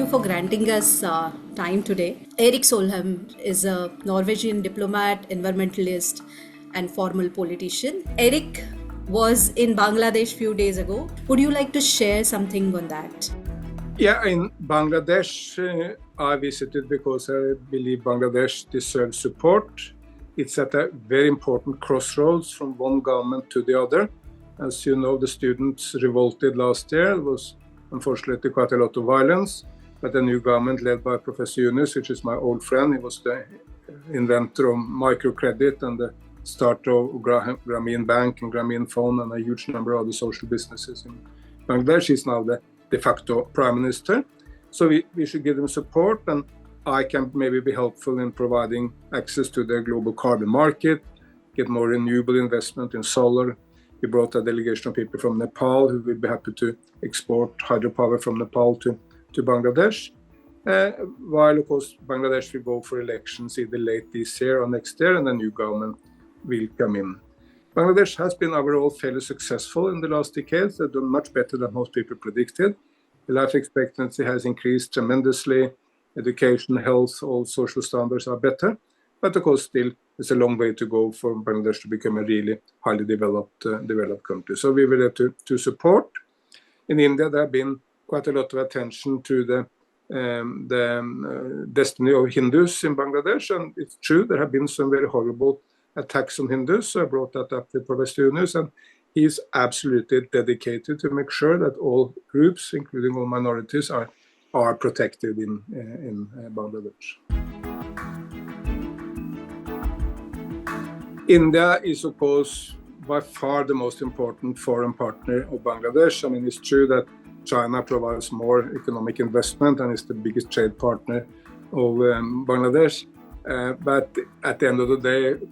you for granting us time today. Erik Solheim is a Norwegian diplomat, environmentalist, and formal politician. Erik was in Bangladesh few days ago. Would you like to share something on that? Yeah, in Bangladesh, I visited because I believe Bangladesh deserves support. It's at a very important crossroads from one government to the other. As you know, the students revolted last year. There was unfortunately quite a lot of violence, but a new government led by Professor Yunus, which is my old friend. He was the inventor of microcredit and the start of Grameen Bank and Grameen Phone and a huge number of other social businesses in Bangladesh. He's now the de facto prime minister. So we should give them support, and I can maybe be helpful in providing access to the global carbon market, get more renewable investment in solar. We brought a delegation of people from Nepal who will be happy to export hydropower from Nepal to Bangladesh. While, of course, Bangladesh will go for elections either late this year or next year, and a new government will come in. Bangladesh has been overall fairly successful in the last decades. They've done much better than most people predicted. The life expectancy has increased tremendously. Education, health, all social standards are better. But of course, still, it's a long way to go for Bangladesh to become a really highly developed country. So we will have to support. In India, there have been quite a lot of attention to the destiny of Hindus in Bangladesh. And it's true, there have been some very horrible attacks on Hindus. So I brought that up with Professor Yunus, and he's absolutely dedicated to make sure that all groups, including all minorities, are protected in Bangladesh. India is, of course, by far the most important foreign partner of Bangladesh. I mean, it's true that China provides more economic investment and is the biggest trade partner of Bangladesh. But at the end of the day,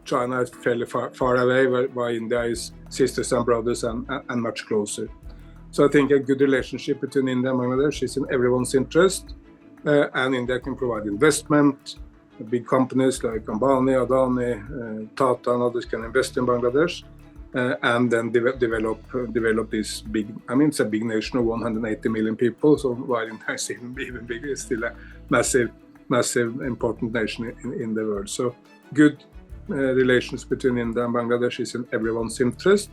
China is fairly far away, while India is sisters and brothers and much closer. So I think a good relationship between India and Bangladesh is in everyone's interest. And India can provide investment. Big companies like Ambani, Adani, Tata and others can invest in Bangladesh and then develop this big, I mean, it's a big nation of 180 million people. So while India is even bigger, it's still a massive, important nation in the world. So good relations between India and Bangladesh is in everyone's interest.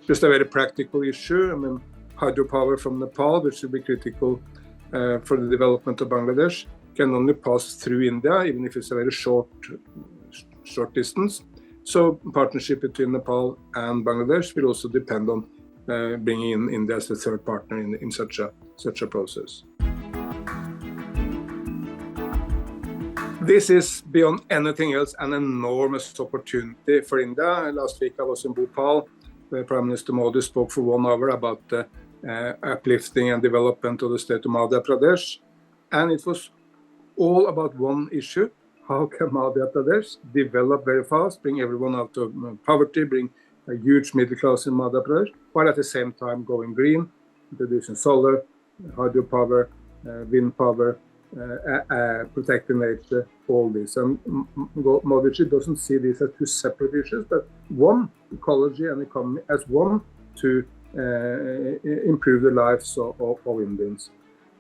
Just a very practical issue. I mean, hydropower from Nepal, which will be critical for the development of Bangladesh, can only pass through India, even if it's a very short distance. So partnership between Nepal and Bangladesh will also depend on bringing in India as a third partner in such a process. This is beyond anything else an enormous opportunity for India. Last week I was in Bhopal, where Prime Minister Modi spoke for 1 hour about the uplifting and development of the state of Madhya Pradesh. And it was all about one issue: how can Madhya Pradesh develop very fast, bring everyone out of poverty, bring a huge middle class in Madhya Pradesh, while at the same time going green, introducing solar, hydropower, wind power, protecting nature, all this. And Modi doesn't see these as two separate issues, but one, ecology and economy, as one to improve the lives of Indians.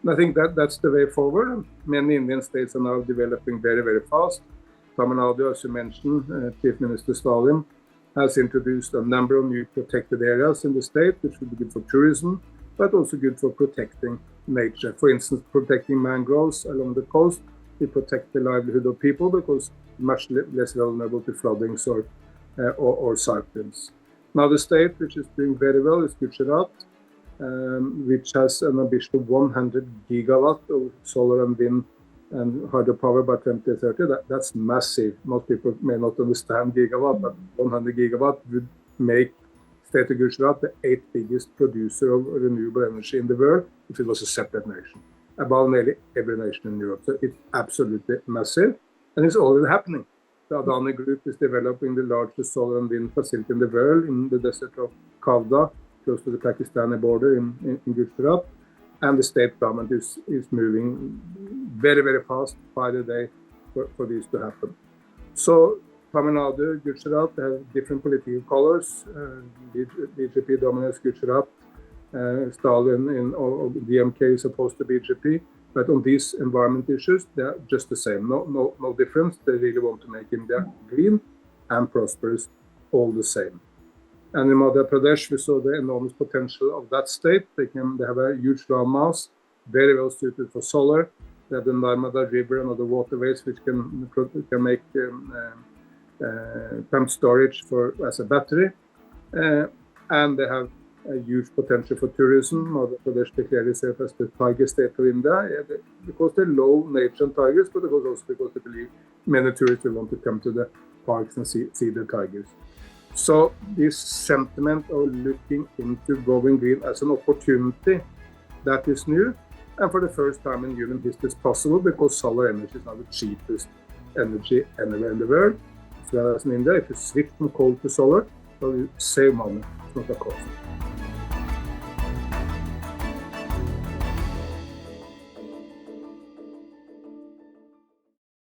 And I think that's the way forward. Many Indian states are now developing very, very fast. Tamil Nadu, as you mentioned, Chief Minister Stalin has introduced a number of new protected areas in the state, which will be good for tourism, but also good for protecting nature. For instance, protecting mangroves along the coast will protect the livelihood of people because much less vulnerable to floodings or cyclones. Another state which is doing very well is Gurjar, which has an ambition of 100 gigawatt of solar and wind and hydropower by 2030. That's massive. Most people may not understand gigawatt, but 100 gigawatt would make state of Gujarat the 8th biggest producer of renewable energy in the world if it was a separate nation, above nearly every nation in Europe. So it's absolutely massive, and it's already happening. The Adani Group is developing the largest solar and wind facility in the world in the desert of Kaumudi, close to the Pakistani border in Gujarat, and the state government is moving very, very fast by the day for this to happen. So Tamil Nadu, Gujarat have different political colors. BJP dominates Gujarat. Stalin or DMK is opposed to BJP. But on these environment issues, they're just the same. No difference. They really want to make India green and prosperous, all the same. And in Madhya Pradesh, we saw the enormous potential of that state. They have a huge landmass, very well suited for solar. They have the Narmada River and other waterways which can make pumped storage as a battery. And they have a huge potential for tourism. Madhya Pradesh declared itself as the tiger state of India, because they love nature and tigers, but also because they believe many tourists will want to come to the parks and see the tigers. So this sentiment of looking into going green as an opportunity, that is new. And for the first time in human history, it's possible because solar energy is now the cheapest energy anywhere in the world. As well as in India, if you switch from coal to solar, well, you save money. It's not a cost.